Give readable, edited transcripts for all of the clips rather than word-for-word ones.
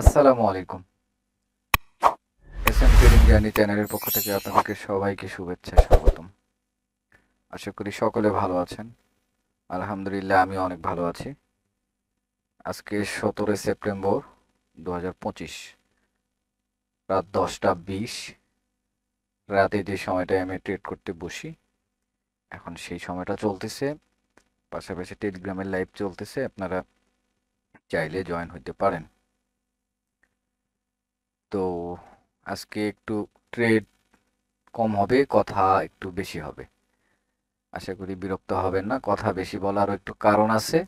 আসসালামু আলাইকুম। SM trading journey চ্যানেলের পক্ষ থেকে আপনাদেরকে সবাইকে শুভেচ্ছা স্বাগতম। আশা করি সকলে ভালো আছেন। আলহামদুলিল্লাহ আমি অনেক ভালো আছি। আজকে 17 সেপ্টেম্বর 2025 রাত 10টা 20 রাতে যে সময়টায় আমি ট্রেড করতে বসি এখন সেই সময়টা চলতেছে। পাশাপাশি টেলিগ্রামের লাইভ চলতেছে, আপনারা চাইলে জয়েন হতে পারেন। তো আজকে একটু ট্রেড কম হবে, কথা একটু বেশি হবে। আশা করি বিরক্ত হবেন না। কথা বেশি বলারও একটু কারণ আছে।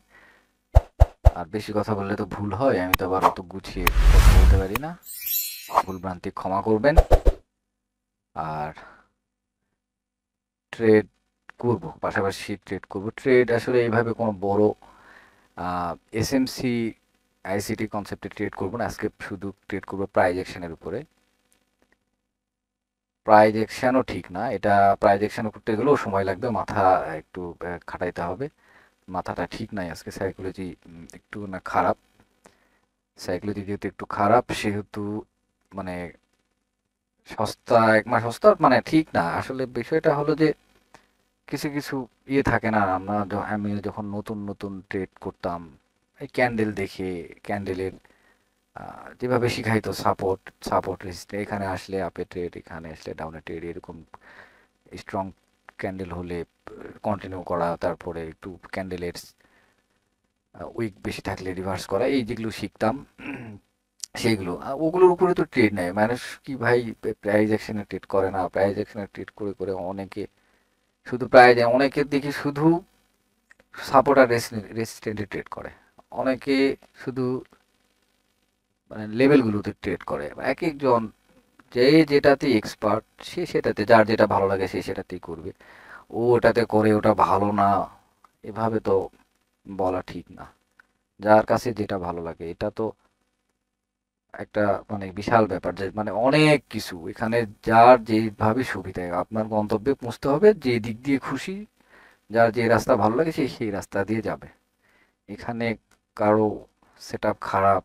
আর বেশি কথা বললে তো ভুল হয়, আমি তো আবার অত গুছিয়ে কথা বলতে পারি না। ভুল ভ্রান্তি ক্ষমা করবেন। আর ট্রেড করব, পাশাপাশি ট্রেড করব। ট্রেড আসলে এইভাবে কোনো বড় এসএমসি আইসিটি কনসেপ্টে ট্রেড করব না। আজকে শুধু ট্রেড করব প্রাইজ অ্যাকশনের উপরে। প্রাইজ অ্যাকশনও ঠিক না, এটা প্রাইজ অ্যাকশন করতে গেলেও সময় লাগবে, মাথা একটু খাটাইতে হবে। মাথাটা ঠিক নাই আজকে, সাইকোলজি একটু না খারাপ। সাইকোলজি যেহেতু একটু খারাপ সেহেতু মানে সস্তা, এক মাস সস্তা মানে ঠিক না। আসলে বিষয়টা হলো যে কিছু কিছু থাকে না, আমি যখন নতুন নতুন ট্রেড করতাম, এই ক্যান্ডেল দেখে, ক্যান্ডেলের যেভাবে শিখাইতো সাপোর্ট সাপোর্ট রেজিস্ট্যান্স, এখানে আসলে আপে ট্রেড, এখানে আসলে ডাউনে ট্রেড, এরকম স্ট্রং ক্যান্ডেল হলে কন্টিনিউ করা, তারপরে একটু ক্যান্ডেলের উইক বেশি থাকলে রিভার্স করা, এই যেগুলো শিখতাম সেইগুলো ওগুলোর উপরে তো ট্রেড নেয় মানুষ। কি ভাই, প্রাইজ অ্যাকশনে ট্রেড করে না? প্রাইজ অ্যাকশনে ট্রেড করে করে অনেকে শুধু প্রাইজ, অনেকের দেখি শুধু সাপোর্ট আর রেসিস্ট্যান্টে ট্রেড করে। অনেকে শুধু মানে লেভেলগুলোতে ট্রেড করে। এক একজন যে যেটাতে এক্সপার্ট, সে সেটাতে, যার যেটা ভালো লাগে সে সেটাতেই করবে। ও ওটাতে করে ওটা ভালো না, এভাবে তো বলা ঠিক না। যার কাছে যেটা ভালো লাগে, এটা তো একটা মানে বিশাল ব্যাপার, যে মানে অনেক কিছু এখানে। যার যেভাবে সুবিধা, আপনার গন্তব্যে পৌঁছতে হবে, যে দিক দিয়ে খুশি, যার যে রাস্তা ভালো লাগে সে সেই রাস্তা দিয়ে যাবে। এখানে কারো সেট আপ খারাপ,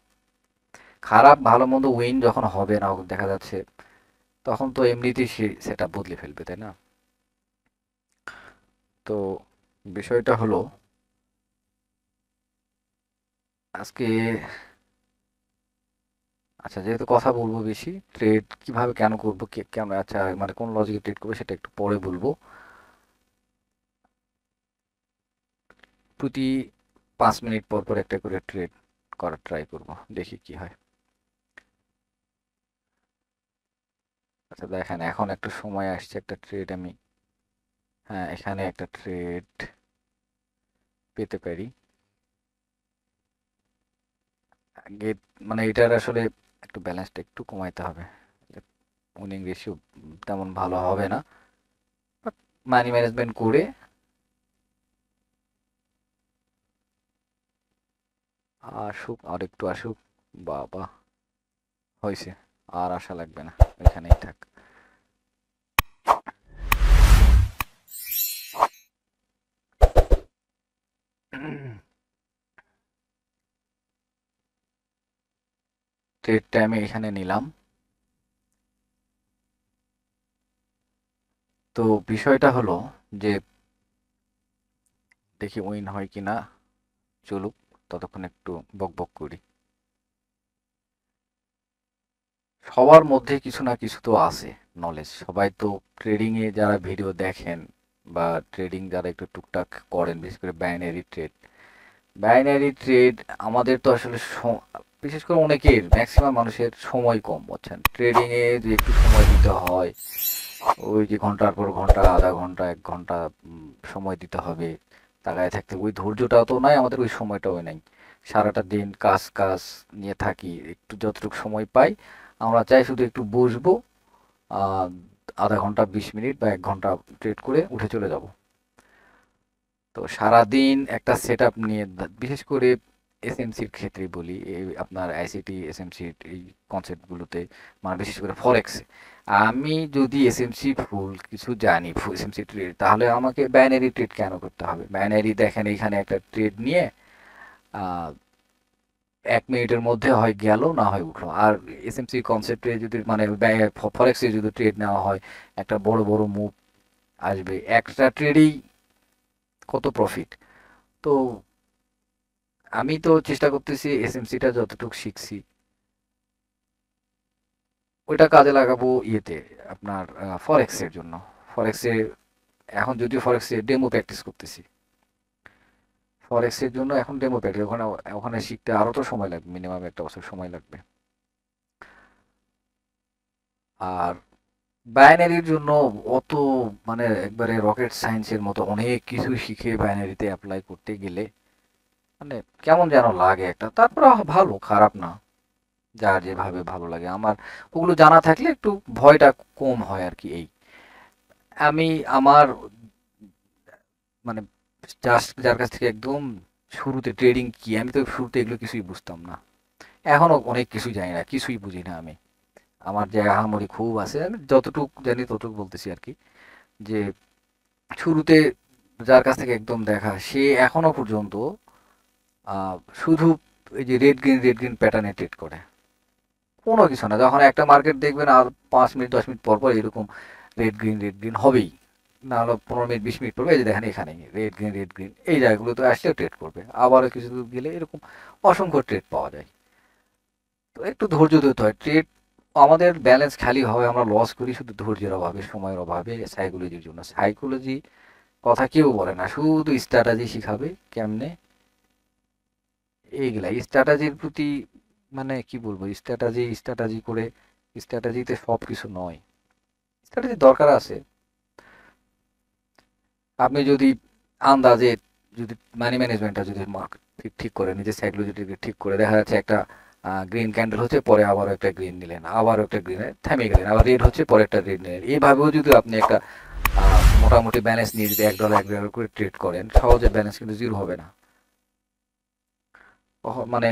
খারাপ ভালো মন্দ উইন যখন হবে না দেখা যাচ্ছে, তখন তো এমনিতেই সে সেট আপ বদলে ফেলবে, তাই না? তো বিষয়টা হলো আজকে, আচ্ছা যেহেতু কথা বলবো বেশি, ট্রেড কিভাবে কেন করবো, কেন, আচ্ছা মানে কোন লজিকে ট্রেড করবো সেটা একটু পরে বলবো। প্রতি 5 মিনিট পর পর একটা করে ট্রেড করার ট্রাই করব, দেখি কি হয়। আচ্ছা দেখেন, এখন একটা সময় আসছে, একটা ট্রেড আমি, হ্যাঁ এখানে একটা ট্রেড পেতে পারি। গেট মানে এটার আসলে একটু ব্যালেন্সটা একটু কমাইতে হবে, উইনিং রেশিও তেমন ভালো হবে না। মানি ম্যানেজমেন্ট করে আসুক, আর একটু আসুক। বাবা, হয়েছে, আর আশা লাগবে না, এখানেই থাক। ট্রেডটা আমি এখানে নিলাম। তো বিষয়টা হলো যে দেখি উইন হয় কিনা, চলুক, ততক্ষণ একটু বকবক করি। সবার মধ্যে কিছু না কিছু তো আছে নলেজ, সবাই তো ট্রেডিং এ যারা ভিডিও দেখেন বা ট্রেডিং যারা একটু টুকটাক করেন, বিশেষ করে বাইনারি ট্রেড, বাইনারি ট্রেড আমাদের তো আসলে বিশেষ করে অনেকের, ম্যাক্সিমাম মানুষের সময় কম, বুঝছেন? ট্রেডিং এ যে একটু সময় দিতে হয়, ওই যে ঘন্টার পর ঘন্টা, আধা ঘন্টা 1 ঘন্টা সময় দিতে হবে, তাকায় থাকতে, ওই ধৈর্যটাও তো নাই আমাদের, ওই সময়টাও নাই। সারাটা দিন কাজ কাজ নিয়ে থাকি, একটু যতটুকু সময় পাই আমরা চাই শুধু একটু বসবো, আহ, আধা ঘন্টা 20 মিনিট বা 1 ঘন্টা ট্রেড করে উঠে চলে যাব। তো সারাদিন একটা সেট আপ নিয়ে, বিশেষ করে এসএমসির ক্ষেত্রে বলি, এই আপনার আইসিটি এসএমসির এই কনসেপ্টগুলোতে, মানে বিশেষ করে ফরেক্সে, আমি যদি এসএমসি ফুল কিছু জানি, ফুল এসএমসি ট্রেড, তাহলে আমাকে বাইনারি ট্রেড কেন করতে হবে? বাইনারি দেখেন, এখানে একটা ট্রেড নিয়ে 1 মিনিটের মধ্যে হয় গেল না হয় উঠলো। আর এসএমসি কনসেপ্টে যদি মানে ফরেক্সে যদি ট্রেড নেওয়া হয়, একটা বড় বড় মুভ আসবে, একটা ট্রেডেই কত প্রফিট। তো আমি তো চেষ্টা করতেছি এসএমসিটা যতটুকু শিখছি ওইটা কাজে লাগাবো ইয়েতে, আপনার ফরেক্সের জন্য। ফরেক্সে এখন যদিও ফরেক্সে ডেমো প্র্যাকটিস করতেছি, ফরেক্সের জন্য এখন ডেমো প্র্যাকটিস, ওখানে ওখানে শিখতে আরও তো সময় লাগবে, মিনিমাম 1 বছর সময় লাগবে। আর বাইনারির জন্য অত মানে একবারে রকেট সায়েন্সের মতো অনেক কিছু শিখে বাইনারিতে অ্যাপ্লাই করতে গেলে মানে কেমন যেন লাগে একটা। তারপরে ভালো, খারাপ না, যার যেভাবে ভালো লাগে। আমার ওগুলো জানা থাকলে একটু ভয়টা কম হয় আর কি। এই আমি আমার মানে জাস্ট যার কাছ থেকে একদম শুরুতে ট্রেডিং কি, আমি তো শুরুতে এগুলো কিছুই বুঝতাম না, এখনো অনেক কিছুই জানি না, কিছুই বুঝি না আমি। আমার যে আহামরি খুব আছে, আমি যতটুকু জানি ততটুকু বলতেছি আর কি। যে শুরুতে যার কাছ থেকে একদম দেখা, সে এখনো পর্যন্ত শুধু এই যে রেড গ্রিন প্যাটার্নে ট্রেড করে, কোনো কিছু না। যখন একটা মার্কেট দেখবেন আর 5 মিনিট 10 মিনিট পর পর এরকম রেড গ্রিন হবেই, না হলো 15 মিনিট 20 মিনিট পর এই যে দেখেন এখানে রেড গ্রিন এই জায়গাগুলোতে আসলেও ট্রেড করবে, আবারও কিছু দূর গেলে এরকম অসংখ্য ট্রেড পাওয়া যায়। তো একটু ধৈর্য ধরতে হয়। ট্রেড আমাদের ব্যালেন্স খালি হয়, আমরা লস করি শুধু ধৈর্যের অভাবে, সময়ের অভাবে, সাইকোলজির জন্য। সাইকোলজি কথা কেউ বলে না, শুধু স্ট্র্যাটাজি শিখাবে কেমনে, এইগুলা স্ট্র্যাটাজির প্রতি মানে কি বলবো, স্ট্র্যাটাজি স্ট্র্যাটাজি করে স্ট্র্যাটাজিতে সব কিছু নয়। স্ট্র্যাটাজি দরকার আছে। আপনি যদি আন্দাজে যদি মানি ম্যানেজমেন্টটা যদি ঠিক ঠিক করে, নিজের সাইকোলজিটিকে ঠিক করে, দেখা যাচ্ছে একটা গ্রিন ক্যান্ডেল হচ্ছে, পরে আবারও একটা গ্রিন নিলেন, আবারও একটা গ্রিনে থেমে গেলেন, আবার রেড হচ্ছে, পরে একটা রেড নিলেন, এইভাবেও যদি আপনি একটা মোটামুটি ব্যালেন্স নিয়ে যদি $1 করে ট্রেড করেন, সহজে ব্যালেন্স কিন্তু জিরো হবে না। মানে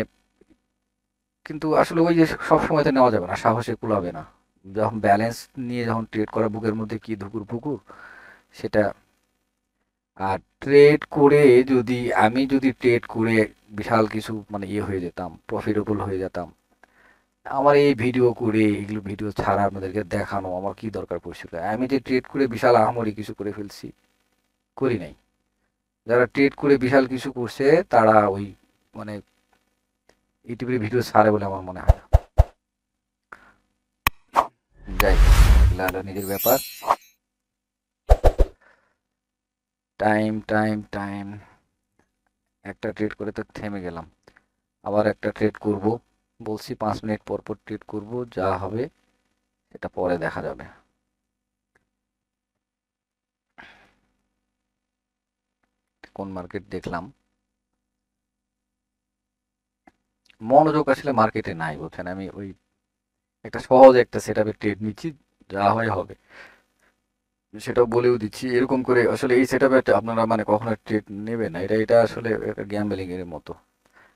কিন্তু আসলে ওই যে সব সময় তো নেওয়া যাবে না, সাহসে কুলাবে না। যখন ব্যালেন্স নিয়ে যখন ট্রেড করা, বুকের মধ্যে কি ধুকুর পুকুর সেটা। আর ট্রেড করে যদি আমি যদি ট্রেড করে বিশাল কিছু মানে ইয়ে হয়ে যেতাম, প্রফিটেবল হয়ে যেতাম, আমার এই ভিডিও করে এগুলো ভিডিও ছাড়া আপনাদেরকে দেখানো আমার কি দরকার পড়ছিল? আমি যে ট্রেড করে বিশাল আহামরি কিছু করে ফেলছি, করি নাই। যারা ট্রেড করে বিশাল কিছু করছে তারা ওই মানে ইউটিউবের ভিডিও ছাড়ে বলে আমার মনে হয় না। যাই হোক, এগুলো হলো নিজের ব্যাপার। টাইম একটা ট্রেড করে তো থেমে গেলাম, আবার একটা ট্রেড করব। বলছি 5 মিনিট পর পর ট্রেড করব, যা হবে সেটা পরে দেখা যাবে। কোন মার্কেট দেখলাম, মনোযোগ আসলে মার্কেটে নাই বুঝছেন। আমি ওই একটা সহজ একটা সেট আপে ট্রেড নিচ্ছি, যা হয় হবে, সেটাও বলেও দিচ্ছি। এরকম করে আসলে এই সেট আপে আপনারা মানে কখনো ট্রেড নেবেন না, এটা এটা আসলে একটা গ্যাম্বলিং এর মতো।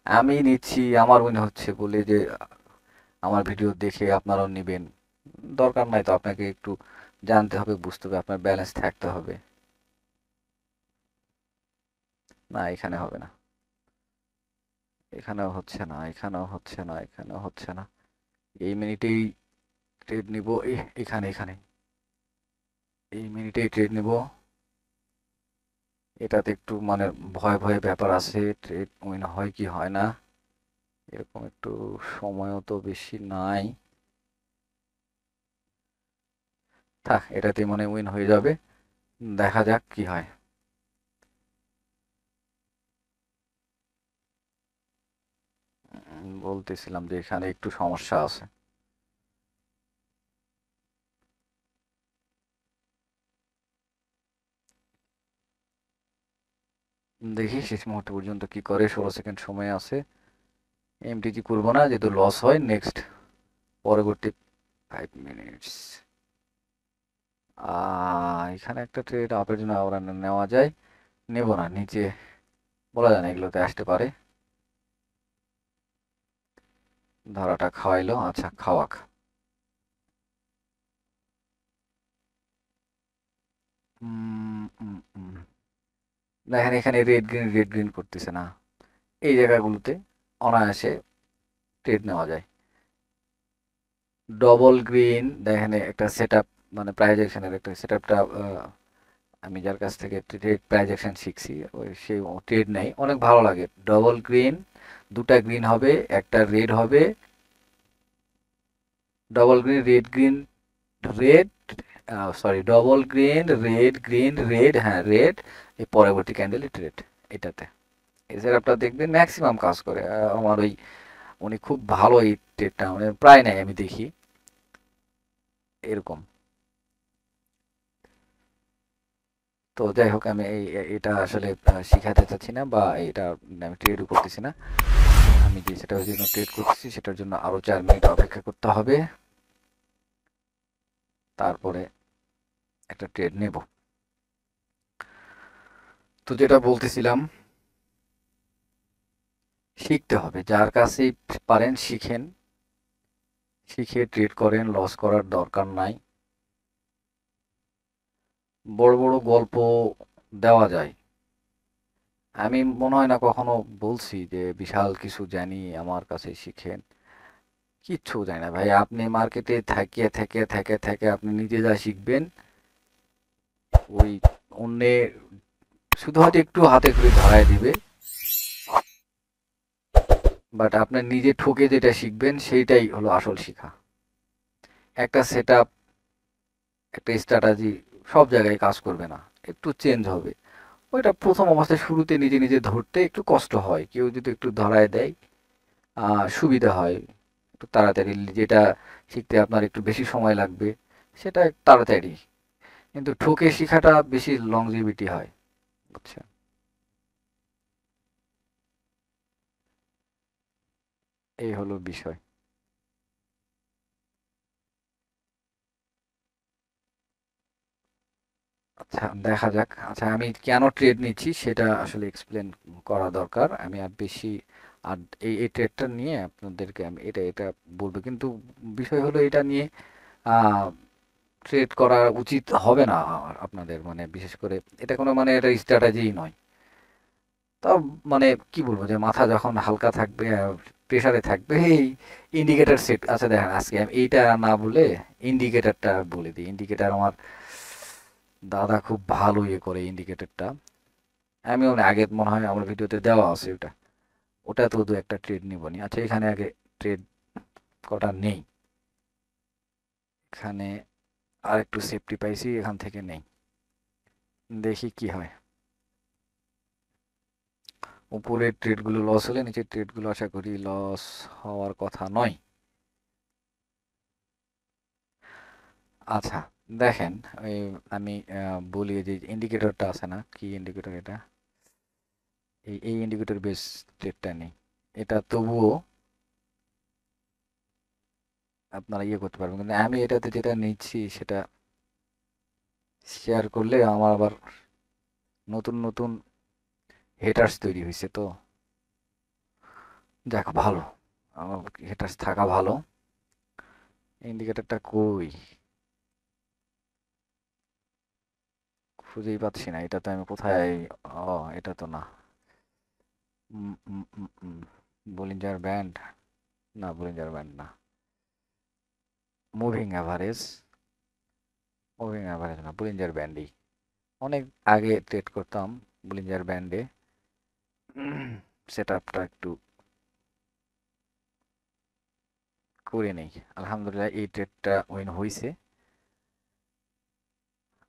আমি নিচ্ছি আমার মনে হচ্ছে বলে যে আমার ভিডিও দেখে আপনারাও নেবেন, দরকার নাই তো। আপনাকে একটু জানতে হবে, বুঝতে হবে, আপনার ব্যালেন্স থাকতে হবে। না, এখানে হবে না, এখানেও হচ্ছে না, এখানেও হচ্ছে না, এখানেও হচ্ছে না। এই মিনিটেই ট্রেড নিব, এখানে এখানে এই মিনিটেই ট্রেড নিব। এটাতে একটু মানে ভয় ভয়ে ব্যাপার আছে, ট্রেড উইন হয় কি হয় না, এরকম একটু। সময়ও তো বেশি নাই, থাক, এটাতে মনে উইন হয়ে যাবে, দেখা যাক কি হয়। বলতেছিলাম যে এখানে একটু সমস্যা আছে। দেখি শেষ মুহূর্ত পর্যন্ত কি করে, 16 সেকেন্ড সময় আছে। এমটিজি করবো না, যেহেতু লস হয় নেক্সট পরবর্তী 5 মিনিটস। এখানে একটা ট্রেড আপের জন্য আবার নেওয়া যায়, নেব না, নিচে বলা যায় না, এগুলোতে আসতে পারে। ধরাটা খাওয়াইলো, আচ্ছা খাওয়াক। উম, উম, উম। দেখেন এখানে রেড গ্রিন করতেছে না, এই জায়গাগুলোতে অনায়াসে ট্রেড নেওয়া যায়। ডবল গ্রিন দেখেন একটা সেটআপ, মানে প্রাইস অ্যাকশনের একটা সেটআপটা আমি যার কাছ থেকে ট্রেড প্রাইস অ্যাকশন শিখছি, ওই সেই ট্রেড নেই, অনেক ভালো লাগে। ডবল গ্রিন, দুটা গ্রিন হবে, একটা রেড হবে, double green red green red, sorry double green red green red, হ্যাঁ রেড, এই পরবর্তী ক্যান্ডেল রেড, এটাতে এই সেটআপটা দেখবেন ম্যাক্সিমাম কাজ করে। আমার ওই উনি খুব ভালো এই ট্রেডটা, মানে প্রায় নেই আমি দেখি এরকম। তো যাই হোক আমি এটা আসলে শিখাতে চাচ্ছি না, বা এটা আমি ট্রেডও করতেছি না। আমি যে সেটা জন্য ট্রেড করতেছি সেটার জন্য আরো 4 মিনিট অপেক্ষা করতে হবে, তারপরে একটা ট্রেড নেব। তো যেটা বলতেছিলাম, শিখতে হবে, যার কাছেই পারেন শিখেন, শিখে ট্রেড করেন, লস করার দরকার নাই। বড় বড় গল্প দেওয়া যায়, আমি মনে হয় না কখনো বলছি যে বিশাল কিছু জানি আমার কাছে শিখেন। কিচ্ছু জানি না ভাই, আপনি মার্কেটে থেকে থেকে থেকে থেকে আপনি নিজে যা শিখবেন, ওই অন্যে শুধু হয়তো একটু হাতে করে ধরায় দিবে, বাট আপনার নিজে ঠকে যেটা শিখবেন সেইটাই হলো আসল শিখা। একটা সেটআপ, একটা স্ট্র্যাটেজি সব জায়গায় কাজ করবে না, একটু চেঞ্জ হবে। ওইটা প্রথম অবস্থায় শুরুতে নিজে নিজে ধরতে একটু কষ্ট হয়, কেউ যদি একটু ধরায় দেয় সুবিধা হয় একটু তাড়াতাড়ি। যেটা শিখতে আপনার একটু বেশি সময় লাগবে সেটা তাড়াতাড়ি, কিন্তু ঠকে শেখাটা বেশি লংজিভিটি হয়, বুঝছেন? এই হলো বিষয়। আচ্ছা দেখা যাক। আচ্ছা আমি কেন ট্রেড নিচ্ছি সেটা আসলে এক্সপ্লেন করা দরকার। আমি আর বেশি আর এই ট্রেডটা নিয়ে আপনাদেরকে আমি এটা বলবো, কিন্তু বিষয় হলো এটা নিয়ে আহ ট্রেড করা উচিত হবে না আপনাদের, মানে বিশেষ করে এটা কোনো মানে এটা স্ট্র্যাটেজি নয়। তাও মানে কি বলবো, যে মাথা যখন হালকা থাকবে, প্রেসারে থাকবে, এই ইন্ডিকেটর সেট, আচ্ছা দেখেন আজকে আমি এইটা না বলে ইন্ডিকেটরটা বলে দিই। ইন্ডিকেটর আমার দাদা খুব ভালো ইয়ে করে ইন্ডিকেটরটা, আমি আগে মনে হয় আমার ভিডিওতে দেওয়া আছে ওটা। ওটা তো দু একটা ট্রেড নিবনি। আচ্ছা এখানে আগে ট্রেড কটা নেই, এখানে আর একটু সেফটি পাইছি, এখান থেকে নেই, দেখি কি হয়। উপরের ট্রেডগুলো লস হলে নিচের ট্রেডগুলো আশা করি লস হওয়ার কথা নয়। আচ্ছা দেখেন, এই আমি বলি যে ইন্ডিকেটরটা আছে না, কি ইন্ডিকেটর এটা, এই ইন্ডিকেটর বেস ট্রেডটা নেই, এটা তবুও আপনারা ইয়ে করতে পারবেন, কিন্তু আমি এটাতে যেটা নিচ্ছি সেটা শেয়ার করলে আমার আবার নতুন নতুন হেটার্স তৈরি হয়েছে। তো যাক ভালো, আমার হেটার্স থাকা ভালো। ইন্ডিকেটরটা কই, খুঁজেই পাচ্ছি না, এটা তো আমি কোথায়, ও এটা তো না, বলিঞ্জার ব্যান্ড, না বলিঞ্জার ব্যান্ড না, মুভিং অ্যাভারেজ, মুভিং অ্যাভারেজ না, বলিঞ্জার ব্যান্ডই। অনেক আগে ট্রেড করতাম বলিঞ্জার ব্যান্ডে। সেট আপটা একটু করে নেই, আলহামদুলিল্লাহ এই ট্রেডটা উইন হয়েছে।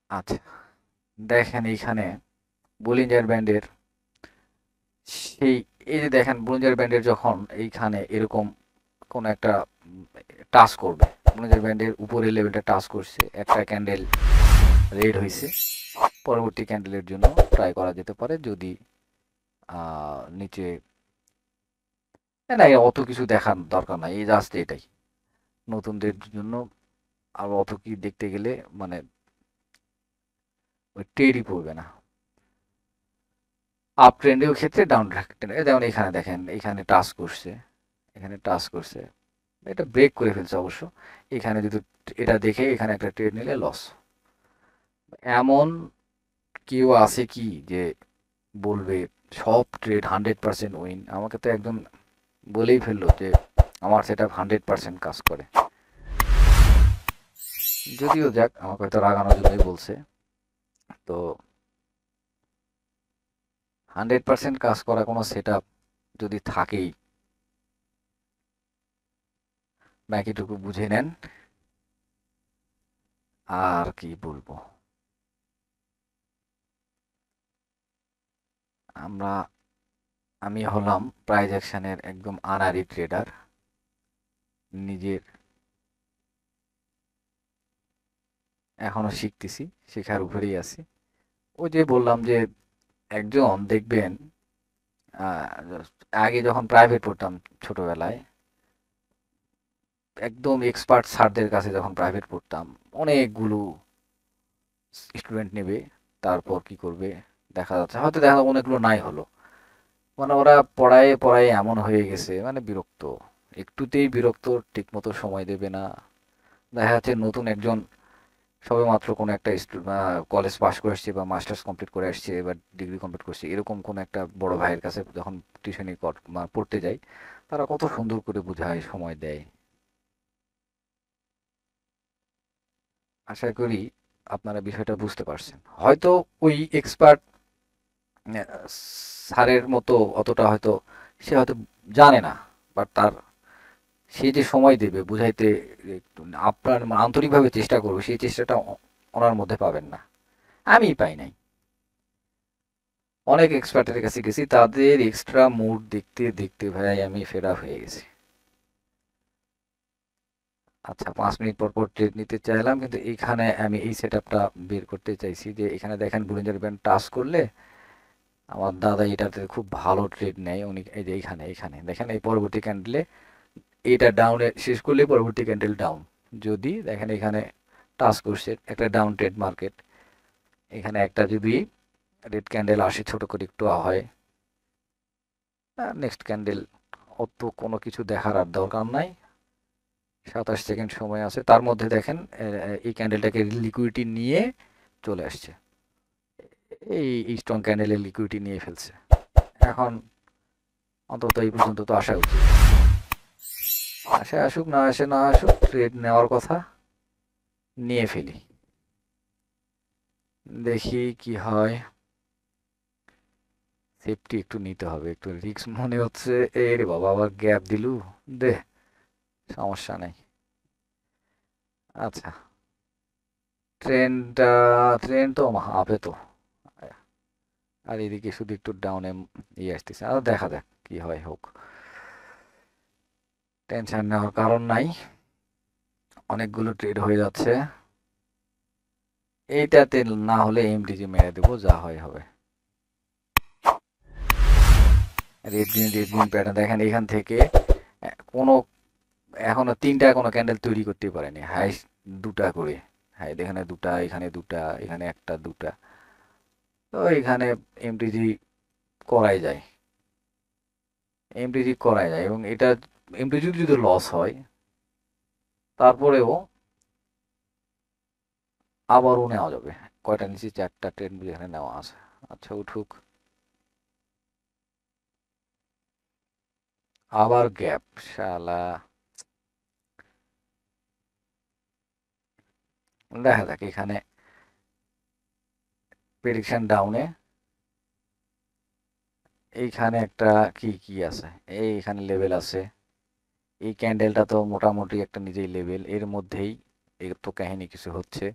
আচ্ছা দেখেন এইখানে বলিঞ্জার ব্যান্ডের সেই, এই যে দেখেন বলিঞ্জার ব্যান্ডের যখন এইখানে এরকম কোন একটা টাচ করবে, বলিঞ্জার ব্যান্ডের উপরের লেভেলটা টাচ করছে, একটা ক্যান্ডেল রেড হয়েছে, পরবর্তী ক্যান্ডেলের জন্য ট্রাই করা যেতে পারে যদি নিচে, না অত কিছু দেখার দরকার নাই, এই জাস্ট এটাই নতুনদের জন্য। আর অত কি দেখতে গেলে মানে ওই টেরই পড়বে না। আপ ট্রেন্ডেও ক্ষেত্রে ডাউন ট্রেন্ডে, যেমন এখানে দেখেন এখানে টাচ করছে, এখানে টাচ করছে, এটা ব্রেক করে ফেলছে অবশ্য। এখানে যদি এটা দেখে এখানে একটা ট্রেড নিলে লস। এমন কেউ আছে কি যে বলবে সব ট্রেড 100% উইন? আমাকে তো একজন বলেই ফেললো যে আমার সেটা 100% কাজ করে। যদিও যাক, আমাকে হয়তো রাগানোর জন্যই বলছে। তো 100% কাজ করা কোনো সেট আপ যদি থাকেই, বাকিটুকু বুঝে নেন। আর কি বলবো, আমরা আমি হলাম প্রাইজ অ্যাকশনের একদম আনারি ট্রেডার। নিজের এখনো শিখতেছি, শেখার উপরেই আছি। ওই যে বললাম যে একজন দেখবেন, আহ, আগে যখন প্রাইভেট পড়তাম ছোটবেলায়, একদম এক্সপার্ট স্যারদের কাছে যখন প্রাইভেট পড়তাম, অনেকগুলো স্টুডেন্ট নেবে, তারপর কি করবে, দেখা যাচ্ছে অনেকগুলো নাই হলো, মানে ওরা পড়ায় পড়ায় এমন হয়ে গেছে, মানে বিরক্ত, একটুতেই বিরক্ত, ঠিকমতো সময় দেবে না। দেখা যাচ্ছে নতুন একজন সবেমাত্র কোনো একটা কলেজ পাশ করে আসছে বা মাস্টার্স কমপ্লিট করে আসছে বা ডিগ্রি কমপ্লিট করছে, এরকম কোনো একটা বড় ভাইয়ের কাছে যখন টিউশনি পড়তে যাই, তারা কত সুন্দর করে বোঝায়, সময় দেয়। আশা করি আপনারা বিষয়টা বুঝতে পারছেন। হয়তো ওই এক্সপার্ট স্যারের মতো অতটা হয়তো সে হয়তো জানে না, বাট সে যে সময় দেবে বুঝাইতে, একটু আপনার আন্তরিকভাবে চেষ্টা করবে, সেই চেষ্টাটা ওনার মধ্যে পাবেন না। আমি পাই নাই। অনেক এক্সপার্টের কাছে গেছি, তাদের এক্সট্রা মুড দেখতে দেখতে ভাই আমি ফেরা হয়ে গেছি। আচ্ছা, 5 মিনিট পর পর ট্রেড নিতে চাইলাম, কিন্তু এইখানে আমি এই সেট আপটা বের করতে চাইছি যে এখানে দেখেন বুলিঞ্জার ব্যান্ড টাচ করলে আমার দাদা এটাতে খুব ভালো ট্রেড নেয় উনি। এই যে এইখানে এইখানে দেখেন, এই পরবর্তী ক্যান্ডেলে এটা ডাউনে শেষ করলে পরবর্তী ক্যান্ডেল ডাউন, যদি দেখেন এখানে টাচ করছে একটা ডাউন ট্রেড মার্কেট, এখানে একটা যদি রেড ক্যান্ডেল আসে ছোট করে একটু হয়, নেক্সট ক্যান্ডেল, অত কোনো কিছু দেখার আর দরকার নাই। 27 সেকেন্ড সময় আছে, তার মধ্যে দেখেন এই ক্যান্ডেলটাকে লিকুইডিটি নিয়ে চলে আসছে, এই স্ট্রং ক্যান্ডেলের লিকুইডিটি নিয়ে ফেলছে। এখন অন্তত এই পর্যন্ত তো আসা উচিত। আসে আসুক, না আসে না আসুক, ট্রেড নেওয়ার কথা, নিয়ে ফেলি, দেখি কি হয়। সেফটি একটু নিতে হবে, একটু রিস্ক মনে হচ্ছে। এ রে বাবা, আবার গ্যাপ দিলু, দে, সমস্যা নাই। আচ্ছা, ট্রেনটা ট্রেন তো আপে তো, আর এদিকে শুধু একটু ডাউনে ইয়ে আসতেছে, আর দেখা যাক কি হয়, হোক, টেনশন নেওয়ার কারণ নাই। অনেকগুলো ট্রেড হয়ে যাচ্ছে, এইটাতে না হলে এমডিজি মেরে দেবো, যা হয় হবে। রেড গ্রিন প্যাটার্ন দেখেন, এখান থেকে কোনো এখনো তিনটা কোনো ক্যান্ডেল তৈরি করতে পারেনি, হাই দুটা করে। হ্যাঁ, এখানে দুটা, এখানে দুটা, এখানে একটা, দুটা। তো এখানে এমটিজি করাই যায়, এমটিজি করাই যায়, এবং এটা এমটিজি যদি লস হয় তারপরেও আবারও নেওয়া যাবে। কয়টা নিচে, চারটা ট্রেন এখানে নেওয়া আছে। আচ্ছা, উঠুক, আবার গ্যাপ, শালা, দেখা যাক এখানে প্রেডিকশন ডাউনে, এইখানে একটা কি কি আছে, এইখানে লেভেল আছে, এই ক্যান্ডেলটা তো মোটামুটি একটা নিজেই লেভেল, এর মধ্যেই এর তো কাহিনী কিছু হচ্ছে।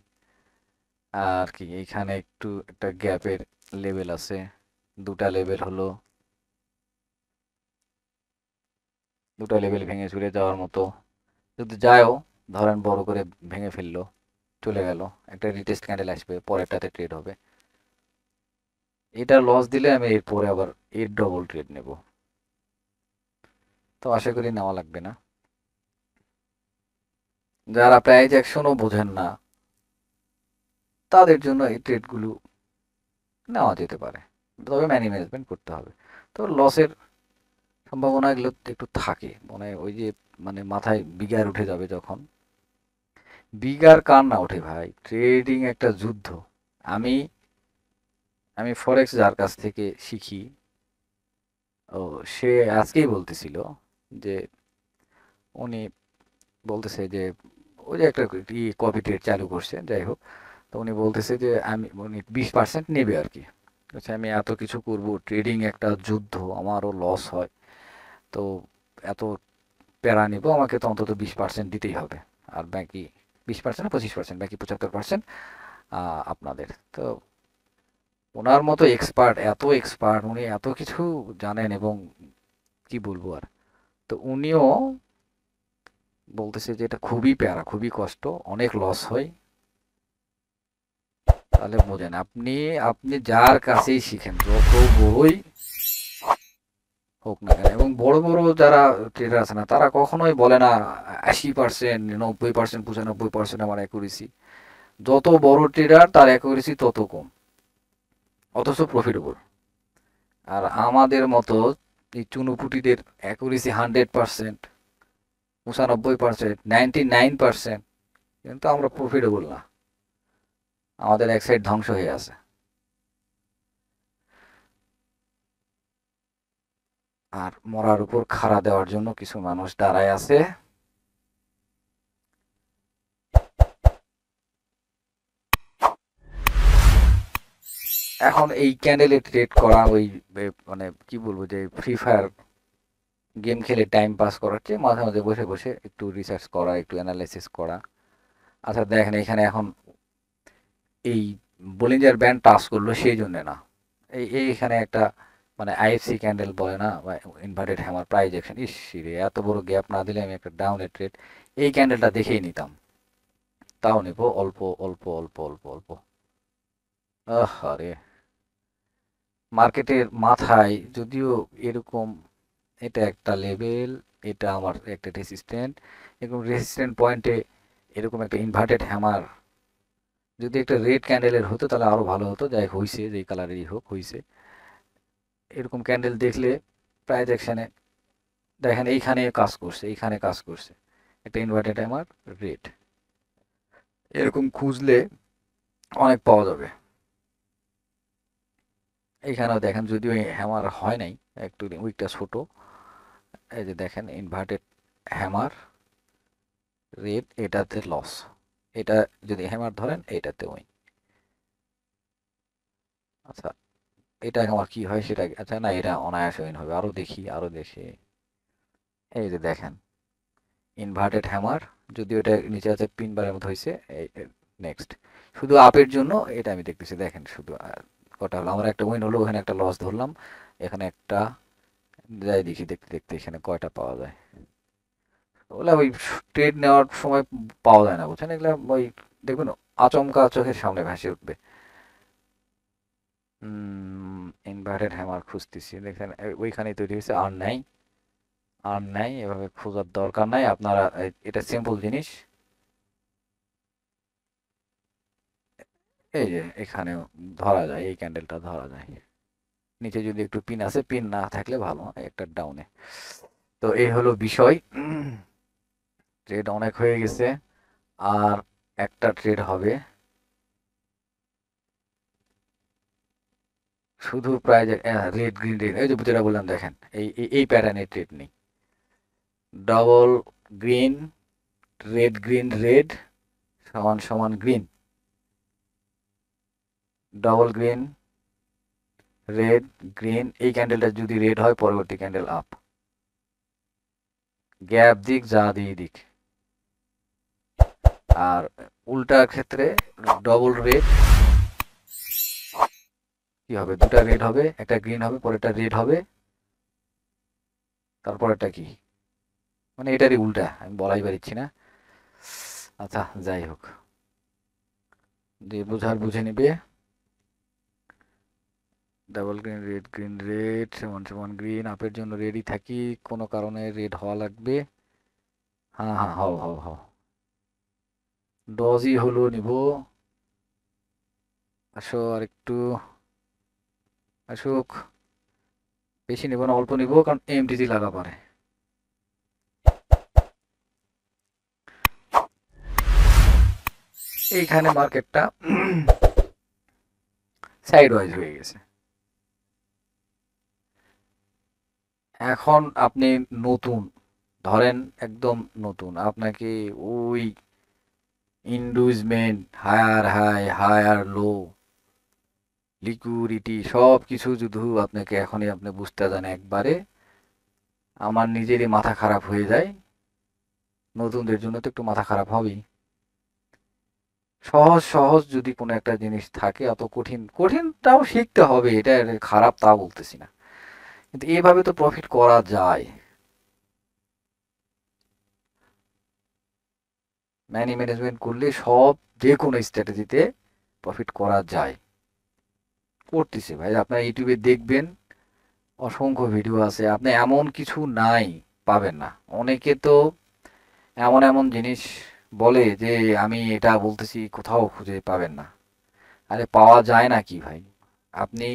আর কি, এইখানে একটু একটা গ্যাপের লেভেল আছে, দুটা লেভেল হলো, দুটা লেভেল ভেঙে চলে যাওয়ার মতো, যদি যায়ও, ধরেন বড় করে ভেঙে ফেললো, চলে গেল, একটা রিটেস্ট ক্যান্ডেল আসবে, পরেরটাতে ট্রেড হবে। এটা লস দিলে আমি এরপরে আবার এর ডবল ট্রেড নেব, তো আশা করি নেওয়া লাগবে না। যারা প্রাইজ অ্যাকশনও বোঝেন না, তাদের জন্য এই ট্রেডগুলো নেওয়া যেতে পারে, তবে ম্যানি ম্যানেজমেন্ট করতে হবে। তো লসের সম্ভাবনা এগুলো একটু থাকে, মানে ওই যে, মানে মাথায় বিগার উঠে যাবে যখন। বিগার কার না ওঠে ভাই, ট্রেডিং একটা যুদ্ধ। আমি আমি ফরেক্স যার কাছ থেকে শিখি, ও সে আজকেই বলতেছিল যে উনি বলতেছে যে ওই যে একটা কপি ট্রেড চালু করছে, যাই হোক। তো উনি বলতেছে যে উনি 20% নেবে আর কি। আচ্ছা, আমি এত কিছু করব, ট্রেডিং একটা যুদ্ধ, আমারও লস হয়, তো এত প্যারা নিব, আমাকে তো অন্তত 20% দিতেই হবে। আর বাকি 20% না 25%, বাকি 75% আপনাদের। তো ওনার মতো এক্সপার্ট, এত এক্সপার্ট, উনি এত কিছু জানেন, এবং কি বলবো আর। তো উনিও বলতেছে যে এটা খুবই প্যারা, খুবই কষ্ট, অনেক লস হয়। তাহলে বোঝেন, আপনি আপনি যার কাছেই শিখেন, যত বড়ই হোক না কেন, এবং বড় বড় যারা ট্রেডার আছে না, তারা কখনোই বলে না 80%, 90%, 95% আমার অ্যাকুরেসি। যত বড় ট্রেডার তার অ্যাকুরেসি তত কম, অথচ প্রফিটেবল। আর আমাদের মতো এই চুনোপুটিদের অ্যাকুরেসি 100%, 95%, 99%, কিন্তু আমরা প্রফিটেবল না, আমাদের এক সাইড ধ্বংস হয়ে আছে। আর মরার উপর খাড়া দেওয়ার জন্য কিছু মানুষ দাঁড়ায় আছে। এখন এই ক্যান্ডেলে ট্রেড করা, ওই মানে কি বলবো, যে ফ্রি ফায়ার গেম খেলে টাইম পাস করার চেয়ে মাঝে মাঝে বসে বসে একটু রিসার্চ করা, একটু অ্যানালাইসিস করা। আচ্ছা দেখেন, এখানে এখন এই বোলিঞ্জার ব্যান্ড টাচ করলো সেই জন্য না, এখানে একটা মানে আইএফসি ক্যান্ডেল বলে না, বা ইনভার্টেড হ্যামার প্রাইজ অ্যাকশন, ইস রে, এত বড় গ্যাপ না দিলে আমি একটা ডাউনের ট্রেড এই ক্যান্ডেলটা দেখেই নিতাম। তাও নিব অল্প অল্প অল্প অল্প অল্প। আরে মার্কেটের মাথায় যদিও এরকম, এটা একটা লেভেল, এটা আমার একটা রেসিস্ট্যান্ট, এরকম রেসিস্ট্যান্ট পয়েন্টে এরকম একটা ইনভার্টেড হ্যামার যদি একটা রেড ক্যান্ডেলের হতো তাহলে আরো ভালো হতো। যাই হইছে, যেই কালারেরই হোক হইছে। এরকম ক্যান্ডেল দেখলে প্রাইস অ্যাকশনে দেখেন এইখানে কাজ করছে, এইখানে কাজ করছে, একটা ইনভার্টেড হ্যামার, রেড, এরকম খুঁজলে অনেক পাওয়া যাবে। এইখানেও দেখেন, যদিও হ্যামার হয় নাই, একটু উইকটা ছোট, এই যে দেখেন ইনভার্টেড হ্যামার, রেড, এটাতে লস, এটা যদি হ্যামার ধরেন এইটাতে উইন। আচ্ছা, এটা আমার কি হয় সেটা, আচ্ছা না, এটা অনায়াসে উইন হবে, আরো দেখি আরো দেখি। এই যে দেখেন ইনভার্টেড হ্যামার, যদিও এটা নিচে আছে পিন বারের মতো হয়েছে। এই নেক্সট, শুধু আপের জন্য এটা আমি দেখতেছি, দেখেন শুধু কটা হলো, আমার একটা উইন হলো, ওখানে একটা লস ধরলাম, এখানে একটা, যাই দেখি দেখতে দেখতে এখানে কয়টা পাওয়া যায়। ওগুলা ওই ট্রেড নেওয়ার সময় পাওয়া যায় না, বুঝছেন, এগুলা ওই দেখবেন আচমকা চোখের সামনে ভেসে উঠবে। ইনভার্টেড হ্যামার খুঁজতেছি, দেখেন ওইখানেই তৈরি হয়েছে, আর নাই, আর নাই, এভাবে খোঁজার দরকার নাই আপনারা, এটা সিম্পল জিনিস। এই যে এখানেও ধরা যায়, এই ক্যান্ডেলটা ধরা যায়, নিচে যদি একটু পিন আছে, পিন না থাকলে ভালো, একটা ডাউনে। তো এই হলো বিষয়। ট্রেড অনেক হয়ে গেছে, আর একটা ট্রেড হবে, শুধু প্রায় রেড গ্রিন রেড, এই যে যেটা বললাম দেখেন, এই প্যাটার্নের ট্রেড নেই, double green, red green red সমান সমান green, double green, red, green, এই ক্যান্ডেলটা যদি রেড হয় পরবর্তী ক্যান্ডেল আপ, গ্যাপ দিক যা দিয়ে দিক। আর উল্টার ক্ষেত্রে ডবল রেড কি হবে, দুটা রেড হবে, একটা গ্রিন হবে, পরেরটা রেড হবে, তারপরেরটা কি, মানে এটারই উল্টা, আমি বলাই পারছি না। আচ্ছা যাই হোক, যে বোঝার বুঝে নিবে। ডাবল গ্রিন রেড সমান সমান গ্রিন, আপের জন্য রেডি থাকি, কোনো কারণে রেড হওয়া লাগবে। হ্যাঁ হ্যাঁ, হও হও হও, ডজই হলো নিব, আসো আর একটু, আসুক, বেশি নিব না, অল্প নিব, কারণ এমটিজি লাগা পারে। এইখানে মার্কেটটা সাইড ওয়াইজ হয়ে গেছে। এখন আপনি নতুন, ধরেন একদম নতুন, আপনাকে ওই inducement, higher high, higher low, liquidity সব কিছু যদি আপনাকে এখনই আপনি বুঝতে যান একবারে, আমার নিজেরই মাথা খারাপ হয়ে যায়। নতুনদের জন্য তো একটু মাথা খারাপ হবেই। সহজ সহজ যদি কোনো একটা জিনিস থাকে, অত কঠিন কঠিনটাও শিখতে হবে, এটা খারাপ তা বলতেছি না, কিন্তু এভাবে তো প্রফিট করা যায়। মানি ম্যানেজমেন্ট করলে সব, যে কোনো স্ট্র্যাটেজিতে প্রফিট করা যায়। করতেছে ভাই, আপনার ইউটিউবে দেখবেন অসংখ্য ভিডিও আছে, আপনি এমন কিছু নাই পাবেন না। অনেকে তো এমন এমন জিনিস বলে যে আমি এটা বলতেছি, কোথাও খুঁজে পাবেন না। আরে পাওয়া যায় না কি ভাই? আপনি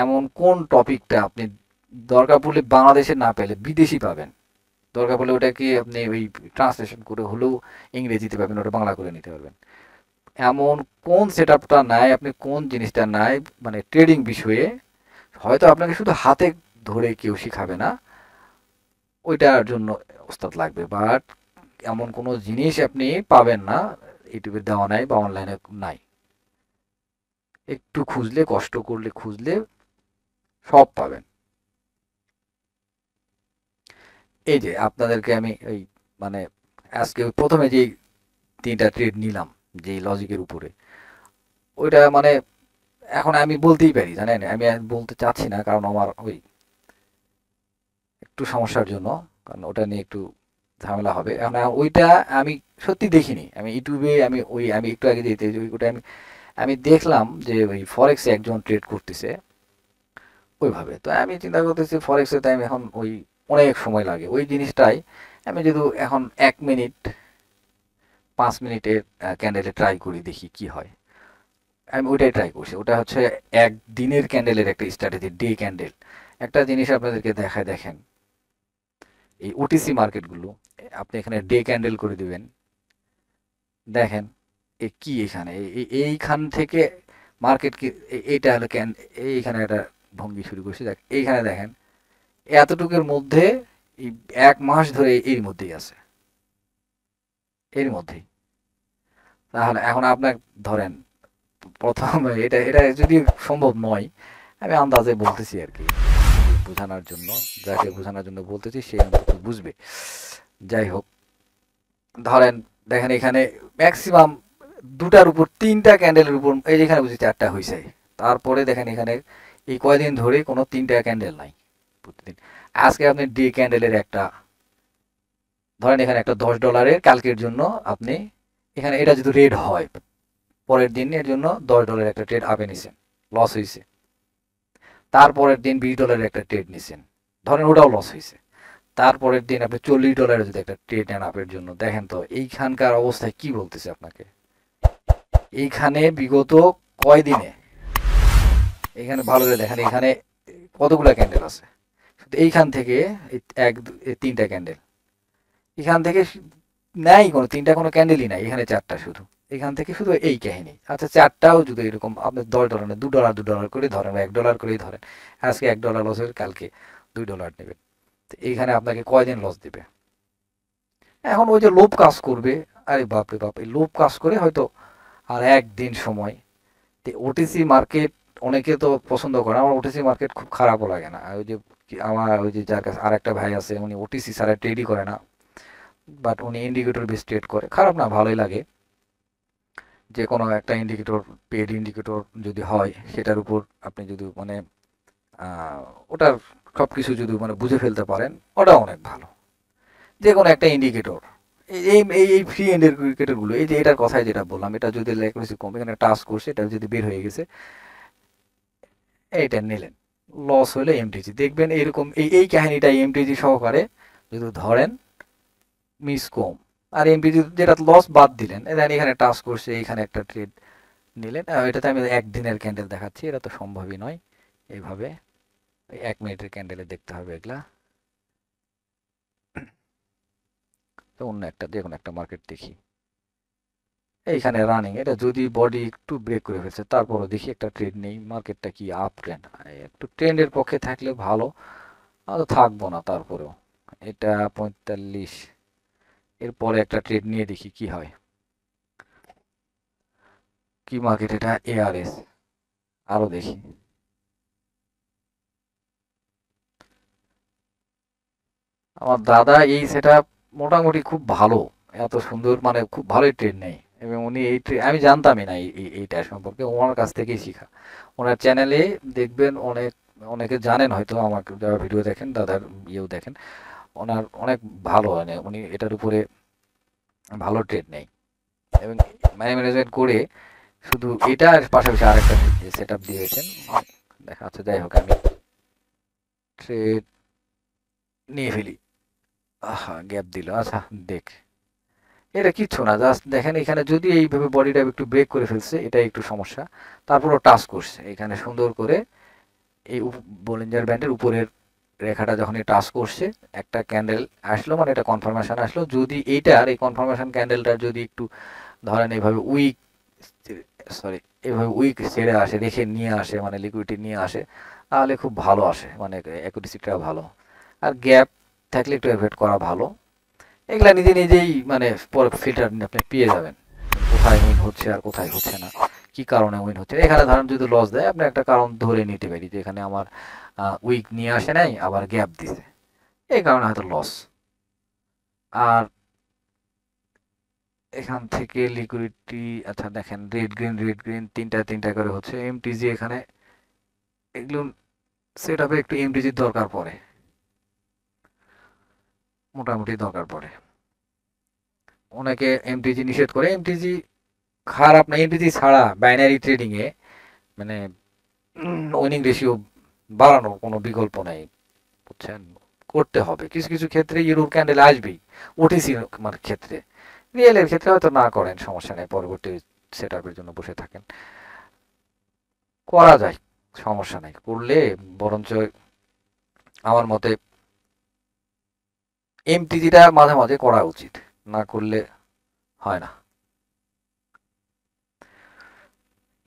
এমন কোন টপিকটা আপনি দরকার পড়লে বাংলাদেশে না পেলে বিদেশি পাবেন, দরকার পড়লে ওটাকে আপনি ওই ট্রান্সলেশন করে হলেও ইংরেজিতে পাবেন, ওটা বাংলা করে নিতে পারবেন। এমন কোন সেট আপটা নাই, আপনি কোন জিনিসটা নাই, মানে ট্রেডিং বিষয়ে হয়তো আপনাকে শুধু হাতে ধরে কেউ শিখাবে না, ওইটার জন্য ওস্তাদ লাগবে, বাট এমন কোনো জিনিস আপনি পাবেন না ইউটিউবে দেওয়া নাই বা অনলাইনে নাই। একটু খুঁজলে, কষ্ট করলে খুঁজলে সব পাবেন। এই যে আপনাদেরকে আমি ওই মানে আজকে ওই প্রথমে যে 3টা ট্রেড নিলাম যে লজিকের উপরে, ওইটা মানে এখন আমি বলতেই পারি, জানেন আমি আর বলতে চাচ্ছি না, কারণ আমার ওই একটু সমস্যার জন্য, কারণ ওটা নিয়ে একটু ঝামেলা হবে। এখন ওইটা আমি সত্যি দেখিনি, আমি ইউটিউবে আমি একটু আগে যেতে ওইটা আমি আমি দেখলাম যে ওই ফরেক্সে একজন ট্রেড করতেছে ওইভাবে। তো আমি চিন্তা করতেছি ফরেক্সে টাইম এখন ওই অনেক সময় লাগে ওই জিনিসটাই, আমি যদি এখন 1 মিনিট 5 মিনিটের ক্যান্ডেলে ট্রাই করি দেখি কি হয়। আমি ওইটাই ট্রাই করছি, ওটা হচ্ছে একদিনের ক্যান্ডেলের একটা স্ট্র্যাটেজি, ডে ক্যান্ডেল। একটা জিনিস আপনাদেরকে দেখায়, দেখেন এই ওটিসি মার্কেটগুলো, আপনি এখানে ডে ক্যান্ডেল করে দিবেন, দেখেন এ কি এখানে এইখান থেকে মার্কেট কি এইটা হলো এইখানে একটা ভঙ্গি শুরু করছে, দেখ এইখানে দেখেন এতটুকুর মধ্যে এই 1 মাস ধরে এর মধ্যেই আছে, এর মধ্যেই। তাহলে এখন আপনার ধরেন প্রথম এটা এটা যদি সম্ভব নয়, আমি আন্দাজে বলতেছি আর কি, বোঝানোর জন্য, যাকে বোঝানোর জন্য বলতেছি সে অন্তত বুঝবে। যাই হোক, ধরেন দেখেন এখানে ম্যাক্সিমাম 2টার উপর 3টা ক্যান্ডেলের উপর, এই যেখানে বুঝি 4টা হয়েছে। তারপরে দেখেন এখানে এই কয়দিন ধরে কোনো 3টা ক্যান্ডেল নাই প্রতিদিন। আজকে আপনি ডে ক্যান্ডেলের একটা, ধরেন এখানে একটা $10 কালকের জন্য আপনি, এখানে এটা যদি রেড হয় পরের দিন এর জন্য $10 একটা ট্রেড আপে নিছেন, লস হয়েছে। তারপরের দিন $20 একটা ট্রেড নিছেন, ধরেন ওটাও লস হয়েছে। তারপরের দিন আপনি $40 যদি একটা ট্রেড নেন আপের জন্য, দেখেন তো এইখানকার অবস্থায় কি বলতেছে আপনাকে। এইখানে বিগত কয়দিনে, এখানে ভালো করে দেখেন এখানে কতগুলা ক্যান্ডেল আছে, শুধু এইখান থেকে এই 3টা ক্যান্ডেল, এখান থেকে নাই কোনো 3টা কোনো ক্যান্ডেলই নাই, এখানে 4টা শুধু, এখান থেকে শুধু এই কাহিনী। আচ্ছা 4টাও যদি এরকম আপনি $10 না $2 করে ধরেন বা $1 করেই ধরেন, আজকে $1 লস হয়ে কালকে $2 নেবেন, তো এইখানে আপনাকে কয়দিন লস দিবে? এখন ওই যে লোভ কাজ করবে, আরে বাপরে বাপ, এই লোভ কাজ করে হয়তো আর একদিন সময়। ওটিসি মার্কেট অনেকে তো পছন্দ করে, আমার ওটিসি মার্কেট খুব খারাপও লাগে না। আর ওই যে আমার ওই যে যার কাছে আর একটা ভাই আছে, উনি ওটিসি ছাড়া ট্রেডই করে না, বাট উনি ইন্ডিকেটর বেস ট্রেড করে, খারাপ না, ভালোই লাগে। যে কোনো একটা ইন্ডিকেটর, পেড ইন্ডিকেটর যদি হয় সেটার উপর আপনি যদি মানে আহ, ওটার সব কিছু যদি মানে বুঝে ফেলতে পারেন, ওটা অনেক ভালো। যে কোনো একটা ইন্ডিকেটর, এই এই এই ফ্রি ইন্ডিকেটরগুলো, এই যে এটার কথাই যেটা বললাম, এটা যদি লেখা কম, এখানে টাচ করছে, এটা যদি বের হয়ে গেছে, এইটা নিলেন, লস হলে এমটিজি দেখবেন এরকম এই এই কাহিনীটা এমটিজি সহকারে যদি ধরেন মিস কম। আর এমটিজি যেটা লস বাদ দিলেন, দেন এখানে টাচ করছে, এইখানে একটা ট্রেড নিলেন। এটাতে আমি একদিনের ক্যান্ডেল দেখাচ্ছি, এটা তো সম্ভবই নয় এইভাবে, 1 মিনিটের ক্যান্ডেলে দেখতে হবে এগুলা। তো অন্য একটা, যে কোনো একটা মার্কেট দেখি, এইখানে রানিং, এটা যদি বডি একটু ব্রেক করে ফেলছে, তারপরও দেখি একটা ট্রেড নেই, মার্কেটটা কি আপ ট্রেন্ড, একটু ট্রেন্ডের পক্ষে থাকলে ভালো, আর থাকবো না তারপরেও, এটা 45। এরপরে একটা ট্রেড নিয়ে দেখি কি হয়। কি মার্কেট এটা? এআরএস। আরো দেখি। আমার দাদা এই সেটআপ মোটামুটি খুব ভালো, এত সুন্দর, মানে খুব ভালোই ট্রেড নেয়। এবং উনি এই আমি জানতামই না এইটা সম্পর্কে, ওনার কাছ থেকেই শিখা। ওনার চ্যানেলে দেখবেন অনেক, অনেকে জানেন হয়তো, আমাকে যারা ভিডিও দেখেন, দাদার ইয়েও দেখেন, ওনার অনেক ভালো, মানে উনি এটার উপরে ভালো ট্রেড নেয় এবং ম্যানেজমেন্ট করে। শুধু এটা আর পাশাপাশি আরেকটা সেট আপ দিয়েছেন দেখা যাচ্ছে। যাই হোক, আমি ট্রেড নিয়ে ফেলি। আহা, গ্যাপ দিল। আচ্ছা, দেখ, এটা কিচ্ছু না, জাস্ট দেখেন এখানে যদি এইভাবে বডিটা একটু ব্রেক করে ফেলছে, এটা একটু সমস্যা। তারপরও টাচ করছে এখানে সুন্দর করে, এই বলিঞ্জার ব্যান্ডের উপরের রেখাটা যখন টাচ করছে, একটা ক্যান্ডেল আসলো, মানে এটা কনফার্মেশন আসলো। যদি এইটার এই কনফার্মেশন ক্যান্ডেলটা যদি একটু ধরেন এইভাবে উইক, সরি, এভাবে উইক ছেড়ে আসে, রেখে নিয়ে আসে, মানে লিকুইডিটি নিয়ে আসে, তাহলে খুব ভালো আসে, মানে অ্যাকুরেসিটা ভালো। আর গ্যাপ থাকলে একটু অ্যাভয়েড করা ভালো। এগুলা নিজে নিজেই মানে পরে ফিল্টার আপনি পেয়ে যাবেন, কোথায় উইন হচ্ছে আর কোথায় হচ্ছে না, কি কারণে উইন হচ্ছে। এখানে ধরেন যদি লস দেয়, আপনি একটা কারণ ধরে নিতে পারি যে এখানে আমার উইক নিয়ে আসে নাই, আবার গ্যাপ দিছে, এই কারণে হয়তো লস। আর এখান থেকে লিকুইডিটি, আচ্ছা দেখেন, রেড গ্রিন তিনটা তিনটা করে হচ্ছে। এমটিজি এখানে এগুলো সেট আপে একটু এমটিজির দরকার পড়ে, মোটামুটি দরকার পড়ে। অনেকে এমটিজি নিষেধ করে, এমটিজি খারাপ না। এমটিজি ছাড়া বাইনারি ট্রেডিং এ মানে উইনিং রেশিও বাড়ানোর কোনো বিকল্প নাই, বুঝছেন? করতে হবে কিছু কিছু ক্ষেত্রে ইউরোর ক্যান্ডেল আসবেই, ওটিসি মানে ক্ষেত্রে। রিয়েলের ক্ষেত্রে হয়তো না করেন, সমস্যা নেই, পরবর্তী সেট আপের জন্য বসে থাকেন, করা যায়, সমস্যা নাই। করলে বরঞ্চ আমার মতে এমটিজিটা মাঝে মাঝে করা উচিত, না করলে হয় না।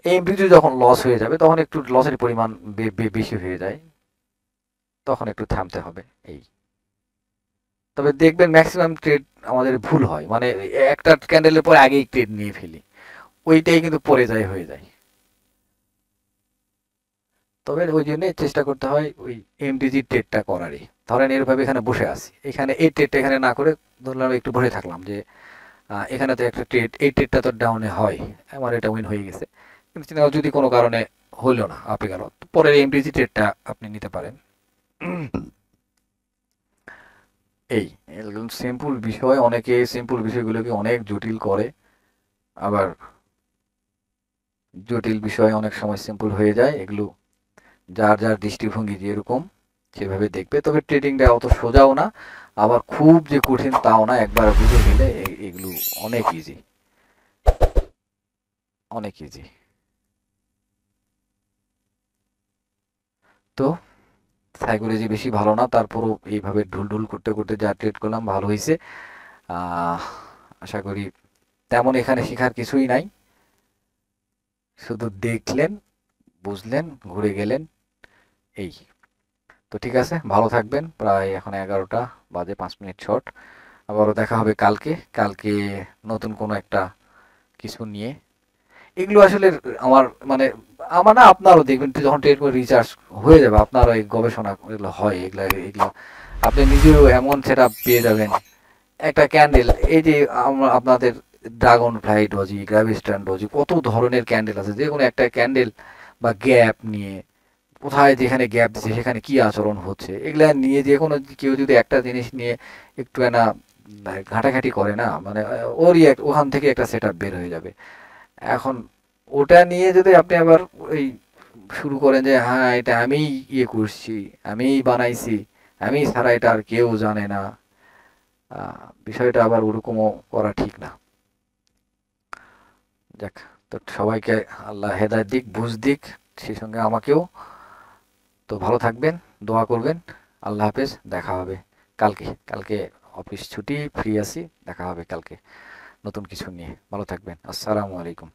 এমটিজি যখন লস হয়ে যাবে, তখন একটু লসের পরিমাণ বেশি হয়ে যায়, তখন একটু থামতে হবে এই। তবে দেখবেন ম্যাক্সিমাম ট্রেড আমাদের ভুল হয়, মানে একটা ক্যান্ডেলের পরে আগেই ট্রেড নিয়ে ফেলি, ওইটাই কিন্তু পরে যায়, হয়ে যায়। তবে ওই জন্য চেষ্টা করতে হয় ওই এমডিজি ট্রেডটা করারই। ধরেন এরভাবে এখানে বসে আছি, এখানে এই ট্রেডটা এখানে না করে ধরলাম একটু বসে থাকলাম যে এখানে তো একটা ট্রেড, এই ট্রেডটা তো ডাউনে হয়, আমার এটা উইন হয়ে গেছে। কিন্তু যদি কোনো কারণে হইলো না, আপে গেল, পরের এমডিজি ট্রেডটা আপনি নিতে পারেন। এই সিম্পল বিষয়, অনেকে সিম্পল বিষয়গুলোকে অনেক জটিল করে, আবার জটিল বিষয় অনেক সময় সিম্পল হয়ে যায়। এগুলো যার যার দৃষ্টিভঙ্গি যেরকম সেভাবে দেখবে। তবে ট্রেডিংটা অত সোজাও না, আবার খুব যে কঠিন তাও না, একবার বুঝে গেলে এগুলো অনেক ইজি, অনেক ইজি। তো সাইকোলজি বেশি ভালো না, তারপরও এইভাবে ঢুল করতে করতে যা ট্রেড করলাম ভালো হয়েছে। আহ, আশা করি তেমন এখানে শেখার কিছুই নাই, শুধু দেখলেন, বুঝলেন, ঘুরে গেলেন, এই। তো ঠিক আছে, ভালো থাকবেন। প্রায় এখন 11টা বাজে, 5 মিনিট শর্ট। আবারও দেখা হবে কালকে। কালকে নতুন কোনো একটা কিছু নিয়ে। এগুলো আসলে আমার মানে, আমার না, আপনারও দেখবেন যখন ট্রেড করে রিচার্জ হয়ে যাবে, আপনারও এই গবেষণা এগুলো হয়, এগুলো এগুলো আপনি নিজেও এমন সেটা পেয়ে যাবেন। একটা ক্যান্ডেল, এই যে আপনাদের ড্রাগন ফ্লাই ডজি, গ্র্যাভিস্টান ডজি, কত ধরনের ক্যান্ডেল আছে, যে কোনো একটা ক্যান্ডেল বা গ্যাপ নিয়ে, কোথায় যেখানে গ্যাপ দিচ্ছে সেখানে কি আচরণ হচ্ছে, এগুলা নিয়ে যে কোনো কেউ যদি একটা জিনিস নিয়ে একটু না ঘাটাঘাটি করে না, মানে ওরই ওখান থেকে একটা সেট আপ বের হয়ে যাবে। এখন ওটা নিয়ে যদি আপনি আবার ওই শুরু করেন যে হ্যাঁ এটা আমিই ইয়ে করছি, আমিই বানাইছি, আমি ছাড়া এটা আর কেউ জানে না, বিষয়টা আবার ওরকমও করা ঠিক না। যাক, তো সবাইকে আল্লাহ হেদায়েত দিক, বুঝ দিক, সেই সঙ্গে আমাকেও। তো ভালো থাকবেন, দোয়া করবেন। আল্লাহ হাফেজ, দেখা হবে কালকে। কালকে অফিস ছুটি, ফ্রি আছি, দেখা হবে কালকে নতুন কিছু নিয়ে। ভালো থাকবেন, আসসালামু আলাইকুম।